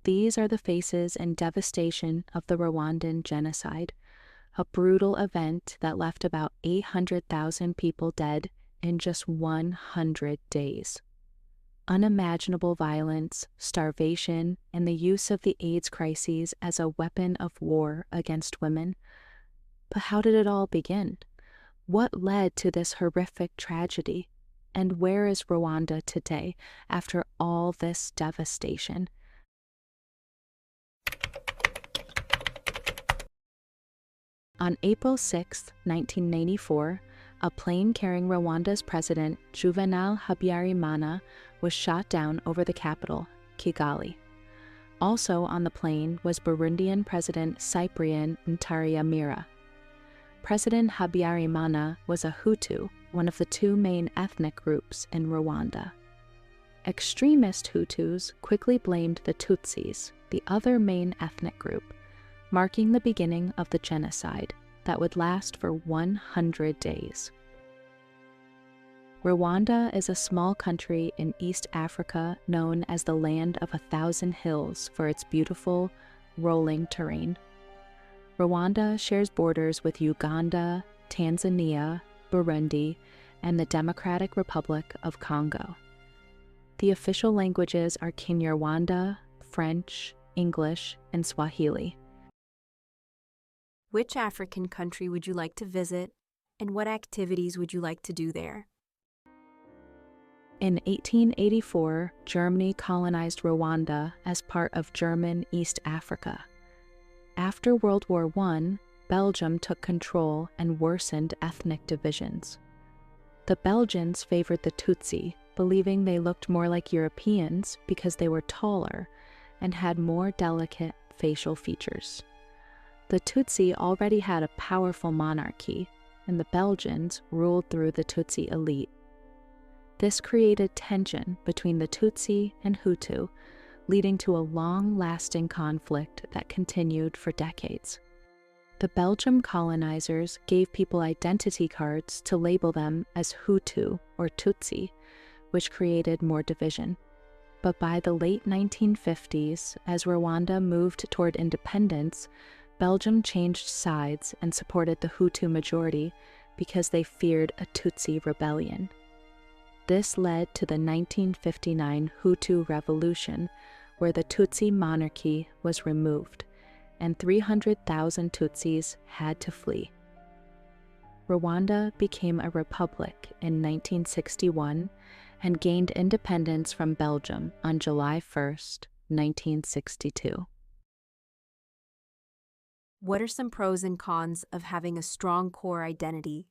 These are the faces and devastation of the Rwandan genocide, a brutal event that left about 800,000 people dead in just 100 days. Unimaginable violence, starvation, and the use of the AIDS crises as a weapon of war against women. But how did it all begin? What led to this horrific tragedy? And where is Rwanda today after all this devastation? On April 6, 1994, a plane carrying Rwanda's president, Juvenal Habyarimana, was shot down over the capital, Kigali. Also on the plane was Burundian President Cyprien Ntaryamira. President Habyarimana was a Hutu, one of the two main ethnic groups in Rwanda. Extremist Hutus quickly blamed the Tutsis, the other main ethnic group, marking the beginning of the genocide that would last for 100 days. Rwanda is a small country in East Africa known as the Land of 1,000 Hills for its beautiful, rolling terrain. Rwanda shares borders with Uganda, Tanzania, Burundi, and the Democratic Republic of Congo. The official languages are Kinyarwanda, French, English, and Swahili. Which African country would you like to visit, and what activities would you like to do there? In 1884, Germany colonized Rwanda as part of German East Africa. After World War I, Belgium took control and worsened ethnic divisions. The Belgians favored the Tutsi, believing they looked more like Europeans because they were taller and had more delicate facial features. The Tutsi already had a powerful monarchy, and the Belgians ruled through the Tutsi elite. This created tension between the Tutsi and Hutu, leading to a long-lasting conflict that continued for decades. The Belgian colonizers gave people identity cards to label them as Hutu or Tutsi, which created more division. But by the late 1950s, as Rwanda moved toward independence, Belgium changed sides and supported the Hutu majority because they feared a Tutsi rebellion. This led to the 1959 Hutu Revolution, where the Tutsi monarchy was removed, and 300,000 Tutsis had to flee. Rwanda became a republic in 1961 and gained independence from Belgium on July 1st, 1962. What are some pros and cons of having a strong core identity?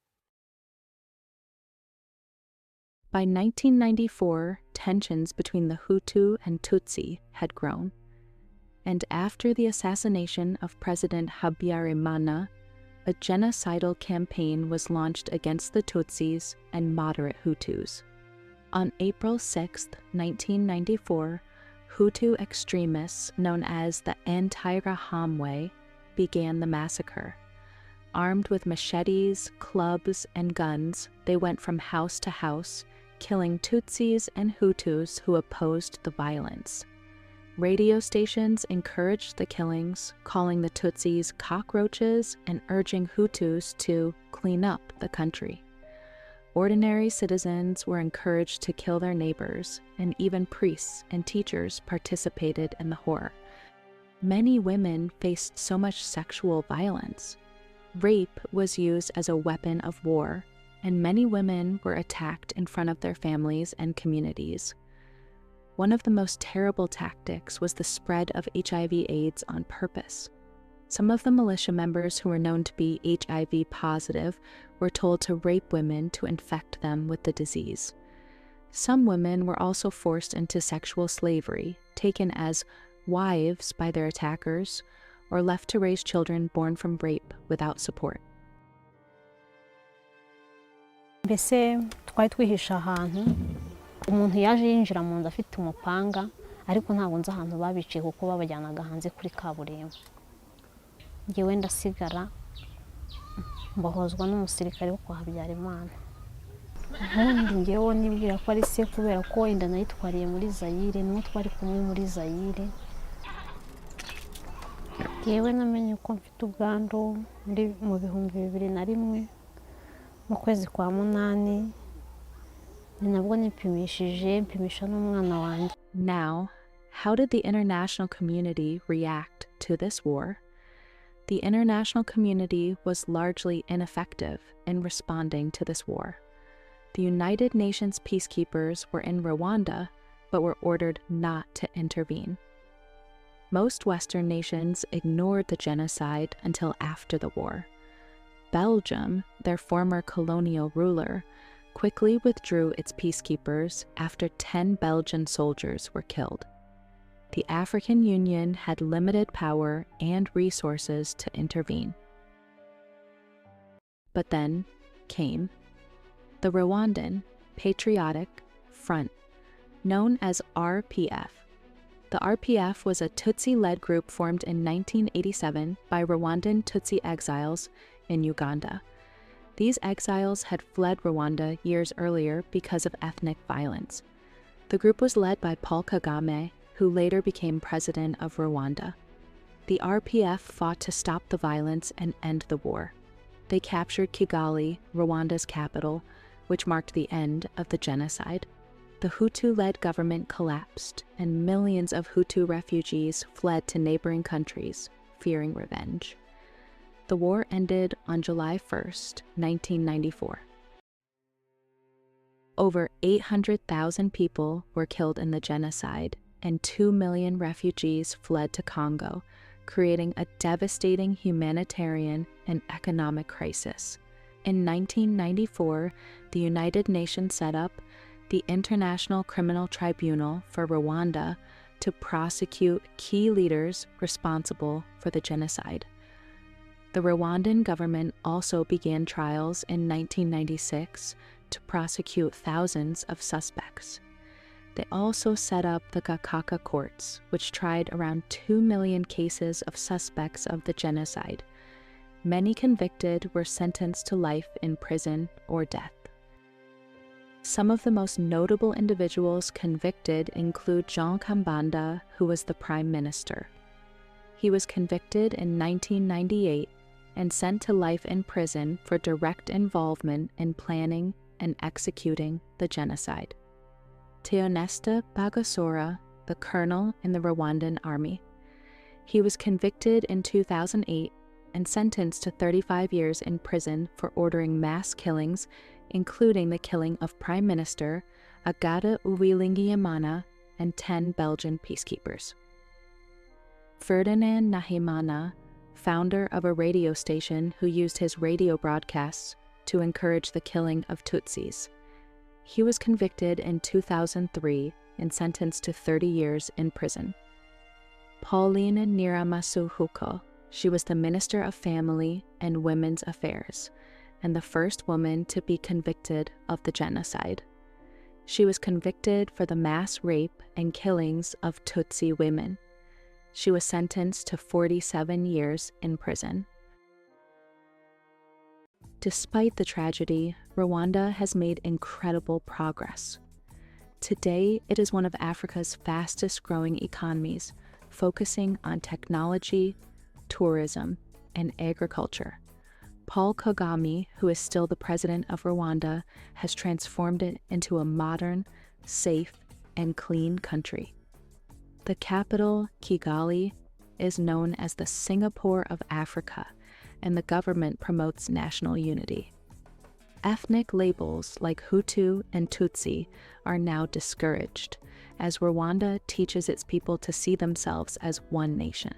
By 1994, tensions between the Hutu and Tutsi had grown, and after the assassination of President Habyarimana, a genocidal campaign was launched against the Tutsis and moderate Hutus. On April 6, 1994, Hutu extremists known as the Interahamwe began the massacre. Armed with machetes, clubs, and guns, they went from house to house, killing Tutsis and Hutus who opposed the violence. Radio stations encouraged the killings, calling the Tutsis cockroaches and urging Hutus to clean up the country. Ordinary citizens were encouraged to kill their neighbors, and even priests and teachers participated in the horror. Many women faced so much sexual violence. Rape was used as a weapon of war, and many women were attacked in front of their families and communities. One of the most terrible tactics was the spread of HIV/AIDS on purpose. Some of the militia members who were known to be HIV positive were told to rape women to infect them with the disease. Some women were also forced into sexual slavery, taken as wives by their attackers, or left to raise children born from rape without support. Mbese twari twihisha ahantu umuntu yaje yinjira mu nzu afite umupanga ariko ntabwo nzi ahantu babiciye kuko babajyanaga hanze kuri kaburimbo. Ngewe ndasigara mbohozwa n'umusirikare wo kwa Habyarimana. Ubundi ngewe nibwira ko ari se kubera ko wenda nayitwariye muri Zaire, n'uwo twari kumwe muri Zaire. Yewe namenye ko mfite ubwandu mu bihumbi 2001 mu kwezi kwa munani, ni nabwo mpimisha n'umwana wanjye. Now, how did the international community react to this war? The international community was largely ineffective in responding to this war. The United Nations peacekeepers were in Rwanda, but were ordered not to intervene. Most Western nations ignored the genocide until after the war. Belgium, their former colonial ruler, quickly withdrew its peacekeepers after 10 Belgian soldiers were killed. The African Union had limited power and resources to intervene. But then came the Rwandan Patriotic Front, known as RPF. The RPF was a Tutsi-led group formed in 1987 by Rwandan Tutsi exiles in Uganda. These exiles had fled Rwanda years earlier because of ethnic violence. The group was led by Paul Kagame, who later became president of Rwanda. The RPF fought to stop the violence and end the war. They captured Kigali, Rwanda's capital, which marked the end of the genocide. The Hutu-led government collapsed, and millions of Hutu refugees fled to neighboring countries, fearing revenge. The war ended on July 1st, 1994. Over 800,000 people were killed in the genocide, and 2 million refugees fled to Congo, creating a devastating humanitarian and economic crisis. In 1994, the United Nations set up the International Criminal Tribunal for Rwanda to prosecute key leaders responsible for the genocide. The Rwandan government also began trials in 1996 to prosecute thousands of suspects. They also set up the Gacaca courts, which tried around 2 million cases of suspects of the genocide. Many convicted were sentenced to life in prison or death. Some of the most notable individuals convicted include Jean Kambanda, who was the prime minister. He was convicted in 1998 and sent to life in prison for direct involvement in planning and executing the genocide. Theoneste Bagosora, the colonel in the Rwandan army. He was convicted in 2008 and sentenced to 35 years in prison for ordering mass killings, including the killing of Prime Minister Agathe Uwilingiyimana and 10 Belgian peacekeepers. Ferdinand Nahimana, founder of a radio station who used his radio broadcasts to encourage the killing of Tutsis. He was convicted in 2003 and sentenced to 30 years in prison. Pauline Nyiramasuhuko, she was the Minister of Family and Women's Affairs, and the first woman to be convicted of the genocide. She was convicted for the mass rape and killings of Tutsi women. She was sentenced to 47 years in prison. Despite the tragedy, Rwanda has made incredible progress. Today, it is one of Africa's fastest-growing economies, focusing on technology, tourism, and agriculture. Paul Kagame, who is still the president of Rwanda, has transformed it into a modern, safe, and clean country. The capital, Kigali, is known as the Singapore of Africa, and the government promotes national unity. Ethnic labels like Hutu and Tutsi are now discouraged, as Rwanda teaches its people to see themselves as one nation.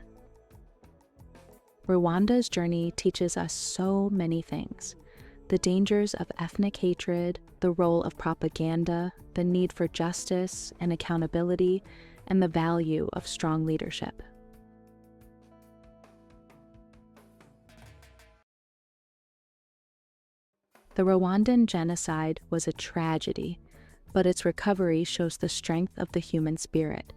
Rwanda's journey teaches us so many things: the dangers of ethnic hatred, the role of propaganda, the need for justice and accountability, and the value of strong leadership. The Rwandan genocide was a tragedy, but its recovery shows the strength of the human spirit.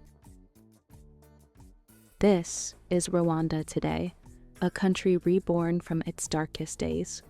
This is Rwanda today, a country reborn from its darkest days.